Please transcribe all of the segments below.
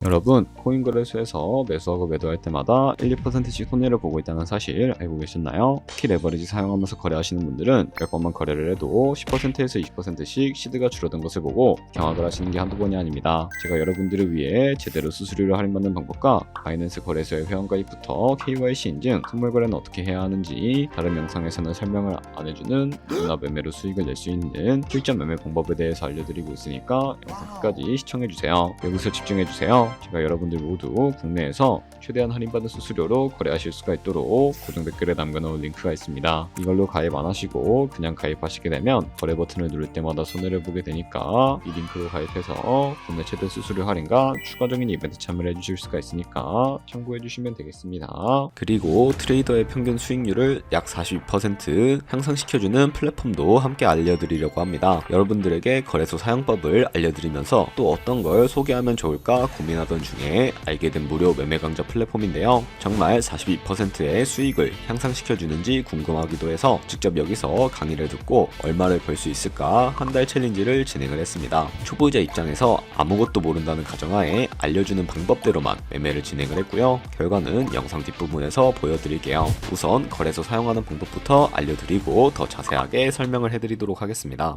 여러분, 코인 거래소에서 매수하고 매도할 때마다 1, 2%씩 손해를 보고 있다는 사실 알고 계셨나요? 특히 레버리지 사용하면서 거래하시는 분들은 몇 번만 거래를 해도 10%에서 20%씩 시드가 줄어든 것을 보고 경악을 하시는 게 한두 번이 아닙니다. 제가 여러분들을 위해 제대로 수수료를 할인받는 방법과 바이낸스 거래소의 회원가입부터 KYC 인증, 선물 거래는 어떻게 해야 하는지 다른 영상에서는 설명을 안 해주는 누구나 매매로 수익을 낼 수 있는 실전 매매 방법에 대해서 알려드리고 있으니까 영상 끝까지 시청해주세요. 여기서 집중해주세요. 제가 여러분들 모두 국내에서 최대한 할인받은 수수료로 거래하실 수가 있도록 고정 댓글에 남겨놓은 링크가 있습니다. 이걸로 가입 안 하시고 그냥 가입하시게 되면 거래 버튼을 누를 때마다 손해를 보게 되니까 이 링크로 가입해서 국내 최대 수수료 할인과 추가적인 이벤트 참여를 해주실 수가 있으니까 참고해주시면 되겠습니다. 그리고 트레이더의 평균 수익률을 약 42% 향상시켜주는 플랫폼도 함께 알려드리려고 합니다. 여러분들에게 거래소 사용법을 알려드리면서 또 어떤 걸 소개하면 좋을까 고민하던 중에 알게 된 무료 매매 강좌 플랫폼인데요. 정말 42%의 수익을 향상시켜주는지 궁금하기도 해서 직접 여기서 강의를 듣고 얼마를 벌 수 있을까 한 달 챌린지를 진행을 했습니다. 초보자 입장에서 아무것도 모른다는 가정하에 알려주는 방법대로만 매매를 진행을 했고요. 결과는 영상 뒷부분에서 보여드릴게요. 우선 거래소 사용하는 방법부터 알려드리고 더 자세하게 설명을 해드리도록 하겠습니다.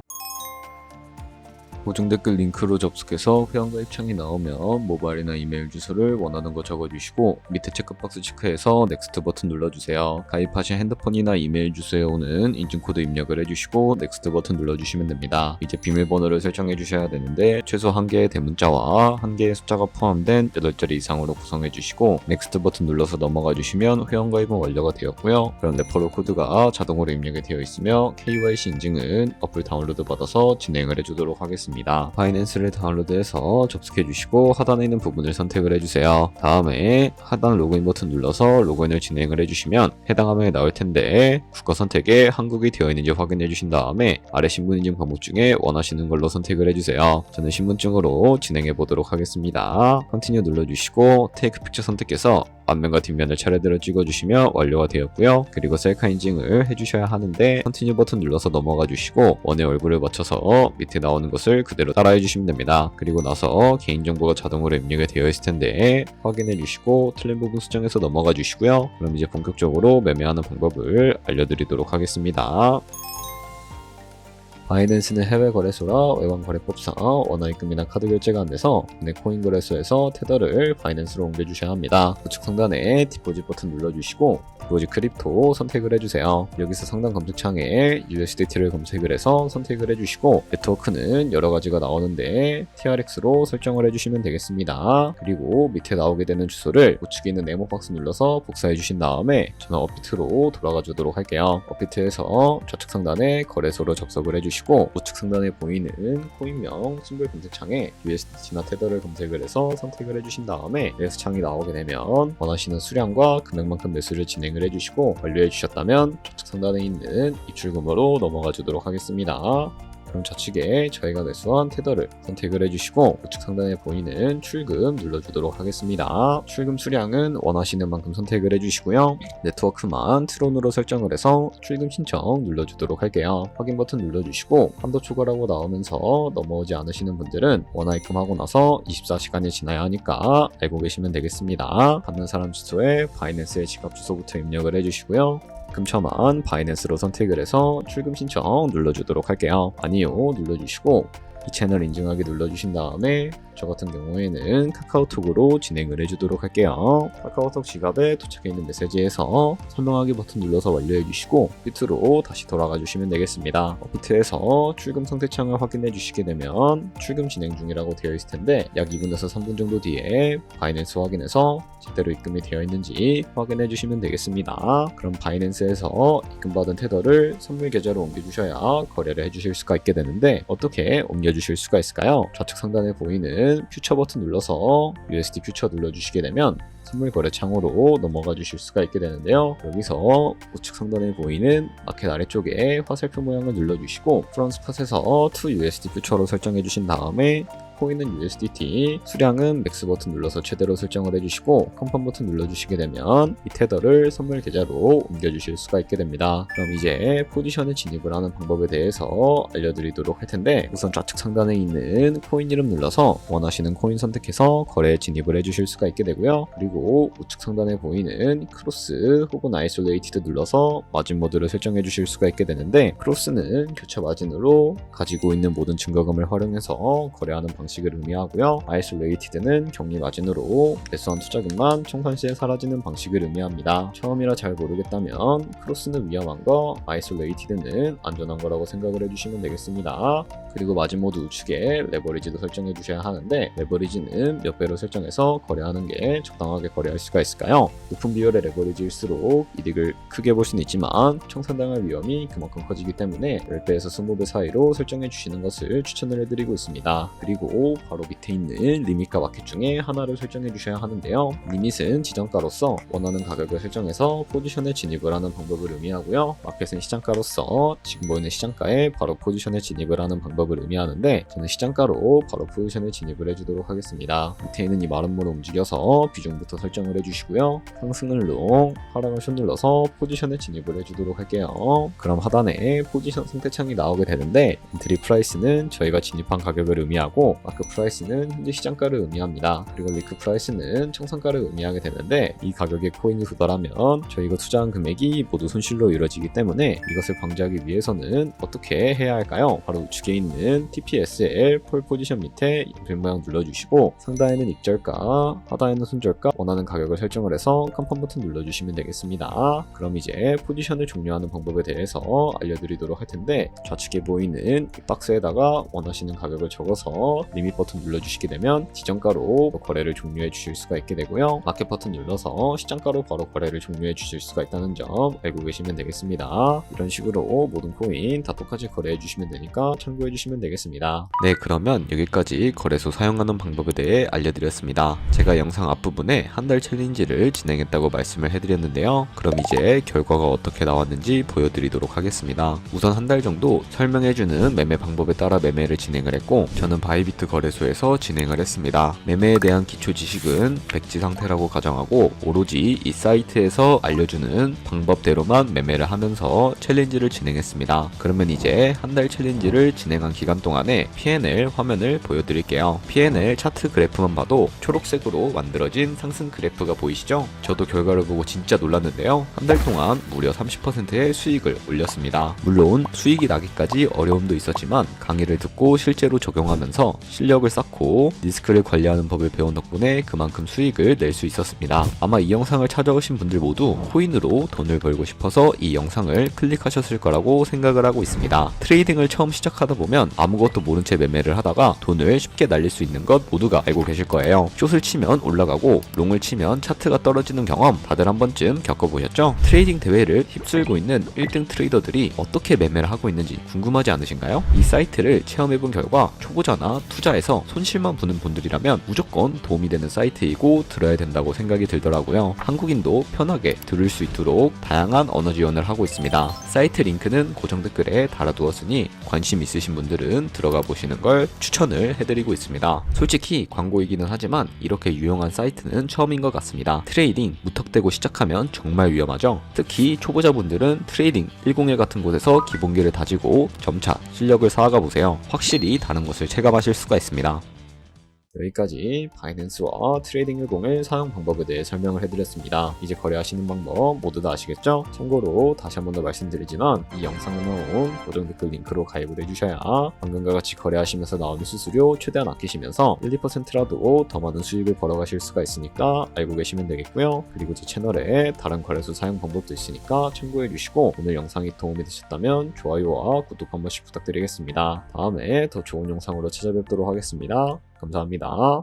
고정 댓글 링크로 접속해서 회원가입 창이 나오면 모바일이나 이메일 주소를 원하는 거 적어주시고 밑에 체크박스 체크해서 넥스트 버튼 눌러주세요. 가입하신 핸드폰이나 이메일 주소에 오는 인증코드 입력을 해주시고 넥스트 버튼 눌러주시면 됩니다. 이제 비밀번호를 설정해 주셔야 되는데 최소 1개의 대문자와 1개의 숫자가 포함된 8자리 이상으로 구성해 주시고 넥스트 버튼 눌러서 넘어가 주시면 회원가입은 완료가 되었고요. 그럼 레퍼럴 코드가 자동으로 입력이 되어 있으며 KYC 인증은 어플 다운로드 받아서 진행을 해주도록 하겠습니다. 바이낸스를 다운로드해서 접속해 주시고 하단에 있는 부분을 선택을 해주세요. 다음에 하단 로그인 버튼 눌러서 로그인을 진행을 해주시면 해당 화면이 나올 텐데 국가 선택에 한국이 되어 있는지 확인해 주신 다음에 아래 신분 인증 방법 중에 원하시는 걸로 선택을 해주세요. 저는 신분증으로 진행해 보도록 하겠습니다. 컨티뉴 눌러주시고 테이크 픽처 선택해서 앞면과 뒷면을 차례대로 찍어주시면 완료가 되었고요. 그리고 셀카 인증을 해주셔야 하는데 컨티뉴 버튼 눌러서 넘어가 주시고 원의 얼굴을 맞춰서 밑에 나오는 것을 그대로 따라해 주시면 됩니다. 그리고 나서 개인정보가 자동으로 입력이 되어 있을 텐데 확인해 주시고 틀린 부분 수정해서 넘어가 주시고요. 그럼 이제 본격적으로 매매하는 방법을 알려드리도록 하겠습니다. 바이낸스는 해외 거래소라 외환 거래법상 원화 입금이나 카드 결제가 안 돼서 국내 코인 거래소에서 테더를 바이낸스로 옮겨주셔야 합니다. 우측 상단에 디포짓 버튼 눌러주시고 디포짓 크립토 선택을 해주세요. 여기서 상단 검색창에 USDT를 검색을 해서 선택을 해주시고 네트워크는 여러 가지가 나오는데 TRX로 설정을 해주시면 되겠습니다. 그리고 밑에 나오게 되는 주소를 우측에 있는 네모 박스 눌러서 복사해 주신 다음에 저는 업비트로 돌아가 주도록 할게요. 업비트에서 좌측 상단에 거래소로 접속을 해주시고 우측 상단에 보이는 코인명 심볼 검색창에 USDT나 테더를 검색을 해서 선택을 해주신 다음에 매수 창이 나오게 되면 원하시는 수량과 금액만큼 매수를 진행을 해주시고 완료해 주셨다면 좌측 상단에 있는 입출금으로 넘어가 주도록 하겠습니다. 그럼 좌측에 저희가 매수한 테더를 선택을 해주시고 우측 상단에 보이는 출금 눌러주도록 하겠습니다. 출금 수량은 원하시는 만큼 선택을 해주시고요. 네트워크만 트론으로 설정을 해서 출금 신청 눌러주도록 할게요. 확인 버튼 눌러주시고 한도 초과라고 나오면서 넘어오지 않으시는 분들은 원화 입금하고 나서 24시간이 지나야 하니까 알고 계시면 되겠습니다. 받는 사람 주소에 바이낸스의 지갑 주소부터 입력을 해주시고요. 입금처만 바이낸스로 선택을 해서 출금 신청 눌러주도록 할게요. 아니요 눌러주시고 이 채널 인증하기 눌러주신 다음에 저 같은 경우에는 카카오톡으로 진행을 해주도록 할게요. 카카오톡 지갑에 도착해 있는 메시지에서 설명하기 버튼 눌러서 완료해 주시고 비트로 다시 돌아가 주시면 되겠습니다. 비트에서 출금 상태창을 확인해 주시게 되면 출금 진행 중이라고 되어 있을 텐데 약 2분에서 3분 정도 뒤에 바이낸스 확인해서 제대로 입금이 되어 있는지 확인해 주시면 되겠습니다. 그럼 바이낸스에서 입금받은 테더를 선물 계좌로 옮겨주셔야 거래를 해주실 수가 있게 되는데 어떻게 옮겨주실 수가 있을까요? 좌측 상단에 보이는 퓨처 버튼 눌러서 USD 퓨처 눌러주시게 되면 선물 거래 창으로 넘어가 주실 수가 있게 되는데요. 여기서 우측 상단에 보이는 마켓 아래쪽에 화살표 모양을 눌러주시고 프론트 스팟에서 to USD 퓨처로 설정해 주신 다음에 코인은 USDT, 수량은 맥스 버튼 눌러서 최대로 설정을 해주시고 컨펌 버튼 눌러주시게 되면 이 테더를 선물 계좌로 옮겨주실 수가 있게 됩니다. 그럼 이제 포지션에 진입을 하는 방법에 대해서 알려드리도록 할 텐데, 우선 좌측 상단에 있는 코인 이름 눌러서 원하시는 코인 선택해서 거래에 진입을 해주실 수가 있게 되고요. 그리고 우측 상단에 보이는 크로스 혹은 아이솔레이티드 눌러서 마진 모드를 설정해 주실 수가 있게 되는데, 크로스는 교차 마진으로 가지고 있는 모든 증거금을 활용해서 거래하는 방식을 의미하고요. 아이솔레이티드는 격리 마진으로 매수한 투자금만 청산 시에 사라지는 방식을 의미합니다. 처음이라 잘 모르겠다면 크로스는 위험한 거, 아이솔레이티드는 안전한 거라고 생각을 해주시면 되겠습니다. 그리고 마진 모드 우측에 레버리지도 설정해 주셔야 하는데, 레버리지는 몇 배로 설정해서 거래하는 게 적당하게 거래할 수가 있을까요? 높은 비율의 레버리지일수록 이득을 크게 볼 수는 있지만 청산당할 위험이 그만큼 커지기 때문에 10배에서 20배 사이로 설정해 주시는 것을 추천을 해드리고 있습니다. 그리고 바로 밑에 있는 리밋과 마켓 중에 하나를 설정해 주셔야 하는데요. 리밋은 지정가로서 원하는 가격을 설정해서 포지션에 진입을 하는 방법을 의미하고요. 마켓은 시장가로서 지금 보이는 시장가에 바로 포지션에 진입을 하는 방법을 의미하는데, 저는 시장가로 바로 포지션에 진입을 해주도록 하겠습니다. 밑에 있는 이 마름모를 움직여서 비중부터 설정을 해주시고요. 상승을 롱, 하락을 숏 눌러서 포지션에 진입을 해주도록 할게요. 그럼 하단에 포지션 선택창이 나오게 되는데, 엔트리 프라이스는 저희가 진입한 가격을 의미하고, 마크 프라이스는 현재 시장가를 의미합니다. 그리고 리크 프라이스는 청산가를 의미하게 되는데, 이 가격에 코인이 도달하면 저희가 투자한 금액이 모두 손실로 이루어지기 때문에 이것을 방지하기 위해서는 어떻게 해야 할까요? 바로 우측에 있는 TPSL 폴 포지션 밑에 연필 모양 눌러주시고, 상단에는 익절가, 하단에는 손절가, 원하는 가격을 설정을 해서 컨펌 버튼 눌러주시면 되겠습니다. 그럼 이제 포지션을 종료하는 방법에 대해서 알려드리도록 할 텐데, 좌측에 보이는 이 박스에다가 원하시는 가격을 적어서 리밋 버튼 눌러주시게 되면 지정가로 거래를 종료해 주실 수가 있게 되고요. 마켓 버튼 눌러서 시장가로 바로 거래를 종료해 주실 수가 있다는 점 알고 계시면 되겠습니다. 이런 식으로 모든 코인 다 똑같이 거래해 주시면 되니까 참고해 주시면 되겠습니다. 네, 그러면 여기까지 거래소 사용하는 방법에 대해 알려드렸습니다. 제가 영상 앞부분에 한 달 챌린지를 진행했다고 말씀을 해드렸는데요. 그럼 이제 결과가 어떻게 나왔는지 보여드리도록 하겠습니다. 우선 한 달 정도 설명해주는 매매 방법에 따라 매매를 진행을 했고, 저는 바이비트 거래소에서 진행을 했습니다. 매매에 대한 기초 지식은 백지 상태라고 가정하고, 오로지 이 사이트에서 알려주는 방법대로만 매매를 하면서 챌린지를 진행했습니다. 그러면 이제 한 달 챌린지를 진행한 기간 동안에 P&L 화면을 보여드릴게요. P&L 차트 그래프만 봐도 초록색으로 만들어진 상승 그래프가 보이시죠? 저도 결과를 보고 진짜 놀랐는데요. 한 달 동안 무려 30%의 수익을 올렸습니다. 물론 수익이 나기까지 어려움도 있었지만 강의를 듣고 실제로 적용하면서 실력을 쌓고 리스크를 관리하는 법을 배운 덕분에 그만큼 수익을 낼 수 있었습니다. 아마 이 영상을 찾아오신 분들 모두 코인으로 돈을 벌고 싶어서 이 영상을 클릭하셨을 거라고 생각을 하고 있습니다. 트레이딩을 처음 시작하다 보면 아무것도 모른 채 매매를 하다가 돈을 쉽게 날릴 수 있는 것 모두가 알고 계실 거예요. 숏을 치면 올라가고 롱을 치면 차트가 떨어지는 경험 다들 한 번쯤 겪어보셨죠? 트레이딩 대회를 휩쓸고 있는 1등 트레이더들이 어떻게 매매를 하고 있는지 궁금하지 않으신가요? 이 사이트를 체험해본 결과 초보자나 투자에서 손실만 보는 분들이라면 무조건 도움이 되는 사이트이고 들어야 된다고 생각이 들더라고요. 한국인도 편하게 들을 수 있도록 다양한 언어 지원을 하고 있습니다. 사이트 링크는 고정 댓글에 달아두었으니 관심 있으신 분들은 들어가 보시는 걸 추천을 해드리고 있습니다. 솔직히 광고이기는 하지만 이렇게 유용한 사이트는 처음인 것 같습니다. 트레이딩 무턱대고 시작하면 정말 위험하죠. 특히 초보자분들은 트레이딩 101 같은 곳에서 기본기를 다지고 점차 실력을 쌓아가 보세요. 확실히 다른 것을 체감하실 수가 있습니다. 여기까지 바이낸스와 트레이딩 10의 사용 방법에 대해 설명을 해드렸습니다. 이제 거래하시는 방법 모두 다 아시겠죠? 참고로 다시 한 번 더 말씀드리지만 이 영상에 나온 고정 댓글 링크로 가입을 해주셔야 방금과 같이 거래하시면서 나오는 수수료 최대한 아끼시면서 1, 2%라도 더 많은 수익을 벌어가실 수가 있으니까 알고 계시면 되겠고요. 그리고 제 채널에 다른 거래소 사용 방법도 있으니까 참고해주시고, 오늘 영상이 도움이 되셨다면 좋아요와 구독 한 번씩 부탁드리겠습니다. 다음에 더 좋은 영상으로 찾아뵙도록 하겠습니다. 감사합니다.